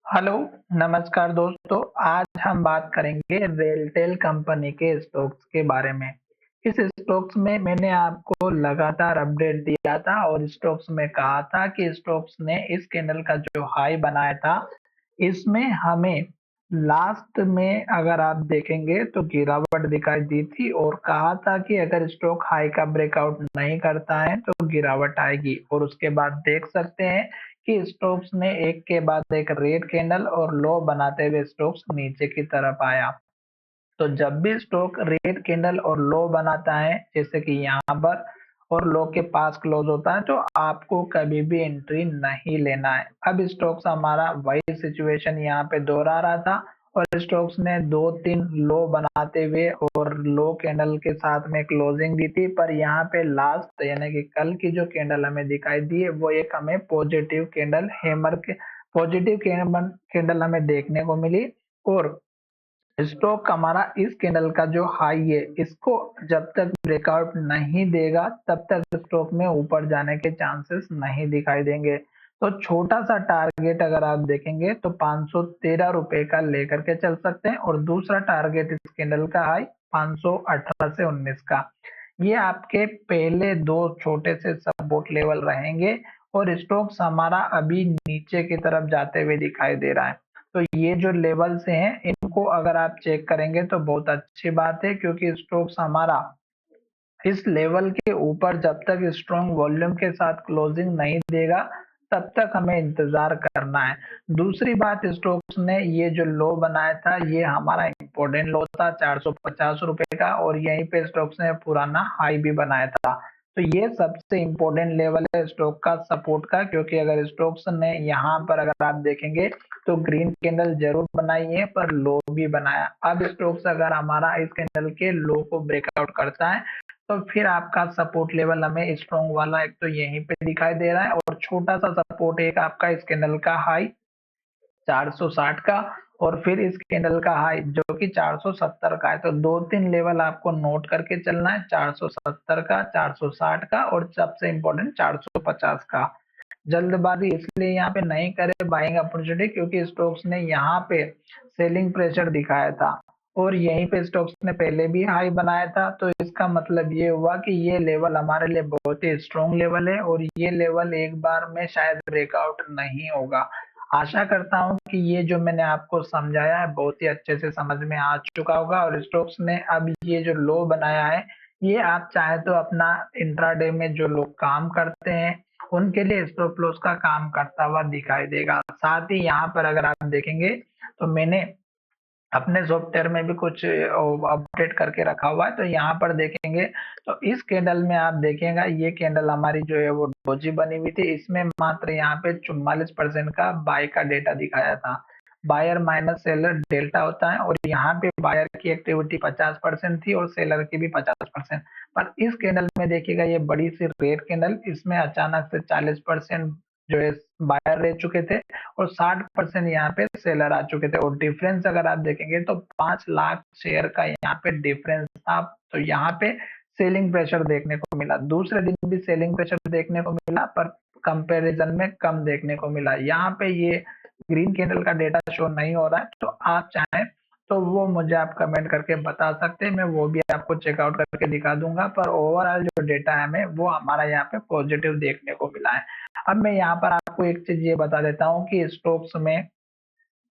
Hello, नमस्कार दोस्तों। आज हम बात करेंगे रेलटेल कंपनी के स्टॉक्स के बारे में। इस स्टॉक्स में मैंने आपको लगातार अपडेट दिया था और स्टॉक्स में कहा था कि स्टॉक्स ने इस कैंडल का जो हाई बनाया था, इसमें हमें लास्ट में अगर आप देखेंगे तो गिरावट दिखाई दी थी और कहा था कि अगर स्टॉक हाई का ब्रेकआउट नहीं करता है तो गिरावट आएगी और उसके बाद देख सकते हैं कि स्टोक्स ने एक के बाद एक रेड कैंडल और लो बनाते हुए स्टोक्स नीचे की तरफ आया। तो जब भी स्टॉक रेड कैंडल और लो बनाता है जैसे कि यहाँ पर और लो के पास क्लोज होता है तो आपको कभी भी एंट्री नहीं लेना है। अब स्टॉक्स हमारा वही सिचुएशन यहाँ पे दोहरा रहा था और स्टॉक्स ने दो तीन लो बनाते हुए और लो कैंडल के साथ में क्लोजिंग दी थी, पर यहाँ पे लास्ट यानी कि कल की जो कैंडल हमें दिखाई दी है वो एक हमें पॉजिटिव कैंडल हैमर के पॉजिटिव कैंडल हमें देखने को मिली। और स्टॉक हमारा इस कैंडल का जो हाई है इसको जब तक ब्रेकआउट नहीं देगा तब तक स्टॉक में ऊपर जाने के चांसेस नहीं दिखाई देंगे। तो छोटा सा टारगेट अगर आप देखेंगे तो 513 रुपए का लेकर के चल सकते हैं और दूसरा टारगेट इस कैंडल का हाई 518 से 19 का। ये आपके पहले दो छोटे से सपोर्ट लेवल रहेंगे और स्टॉक्स हमारा अभी नीचे की तरफ जाते हुए दिखाई दे रहा है। तो ये जो लेवल्स हैं इनको अगर आप चेक करेंगे तो बहुत अच्छी बात है, क्योंकि स्टॉक्स हमारा इस लेवल के ऊपर जब तक स्ट्रॉन्ग वॉल्यूम के साथ क्लोजिंग नहीं देगा तब तक हमें इंतजार करना है। दूसरी बात, स्टॉक्स ने ये जो लो बनाया था ये हमारा इम्पोर्टेंट लो था 450 रुपए का और यहीं पे स्टॉक्स ने पुराना हाई भी बनाया था। तो ये सबसे इम्पोर्टेंट लेवल है स्टॉक का सपोर्ट का, क्योंकि अगर स्टॉक्स ने यहाँ पर अगर आप देखेंगे तो ग्रीन कैंडल जरूर बनाई है पर लो भी बनाया। अब स्टॉक्स अगर हमारा इस कैंडल के लो को ब्रेकआउट करता है तो फिर आपका सपोर्ट लेवल हमें स्ट्रॉन्ग वाला एक तो यहीं पे दिखाई दे रहा है और छोटा सा सपोर्ट एक आपका इस कैंडल का हाई 460 का और फिर इस कैंडल का हाई जो कि 470 का है। तो दो तीन लेवल आपको नोट करके चलना है, 470 का, 460 का और सबसे इंपॉर्टेंट 450 का। जल्दबाजी इसलिए यहाँ पे नहीं करे बाइंग अपॉर्चुनिटी क्योंकि स्टॉक्स ने यहाँ पे सेलिंग प्रेशर दिखाया था और यहीं पे स्टॉक्स ने पहले भी हाई बनाया था। तो इसका मतलब ये हुआ कि ये लेवल हमारे लिए बहुत ही स्ट्रॉन्ग लेवल है और ये लेवल एक बार में शायद ब्रेकआउट नहीं होगा। आशा करता हूँ कि ये जो मैंने आपको समझाया है बहुत ही अच्छे से समझ में आ चुका होगा और स्टॉक्स ने अब ये जो लो बनाया है ये आप चाहे तो अपना इंट्राडे में जो लोग काम करते हैं उनके लिए स्टॉप लॉस का काम करता हुआ दिखाई देगा। साथ ही यहाँ पर अगर आप देखेंगे तो मैंने अपने सॉफ्टवेयर में भी कुछ अपडेट करके रखा हुआ है। तो यहाँ पर देखेंगे तो इस कैंडल में आप देखिएगा ये कैंडल हमारी जो है वो डोजी बनी हुई थी, इसमें मात्र यहाँ पे 44% का बाय का डेटा दिखाया था। बायर माइनस सेलर डेल्टा होता है और यहाँ पे बायर की एक्टिविटी 50% थी और सेलर की भी 50%। पर इस कैंडल में देखिएगा ये बड़ी सी रेड कैंडल, इसमें अचानक से 40% जो है बायर रह चुके थे और 60% यहाँ पे सेलर आ चुके थे और डिफरेंस अगर आप देखेंगे तो 5 लाख शेयर का यहाँ पे डिफरेंस था। तो यहाँ पे सेलिंग प्रेशर देखने को मिला, दूसरे दिन भी सेलिंग प्रेशर देखने को मिला पर कंपैरिजन में कम देखने को मिला। यहाँ पे ये ग्रीन कैंडल का डेटा शो नहीं हो रहा है, तो आप चाहें तो वो मुझे आप कमेंट करके बता सकते हैं, मैं वो भी आपको चेकआउट करके दिखा दूंगा। पर ओवरऑल जो डेटा है हमें वो हमारा यहाँ पे पॉजिटिव देखने को मिला है। अब मैं यहाँ पर आपको एक चीज ये बता देता हूँ कि स्टॉक्स में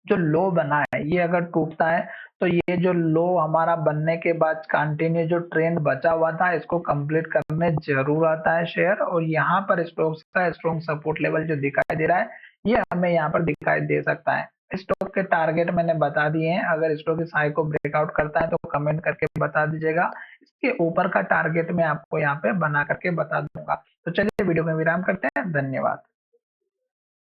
जो लो बना है ये अगर टूटता है तो ये जो लो हमारा बनने के बाद कंटिन्यू जो ट्रेंड बचा हुआ था इसको कंप्लीट करने जरूर आता है शेयर, और यहाँ पर स्टॉक्स का स्ट्रॉन्ग सपोर्ट लेवल जो दिखाई दे रहा है ये हमें यहाँ पर दिखाई दे सकता है। स्टॉक के टारगेट मैंने बता दिए हैं, अगर स्टॉक इस हाई को ब्रेकआउट करता है तो कमेंट करके बता दीजिएगा। इसके ऊपर का टारगेट मैं आपको यहाँ पे बना करके बता दूंगा। तो चलिए वीडियो में विराम करते हैं, धन्यवाद।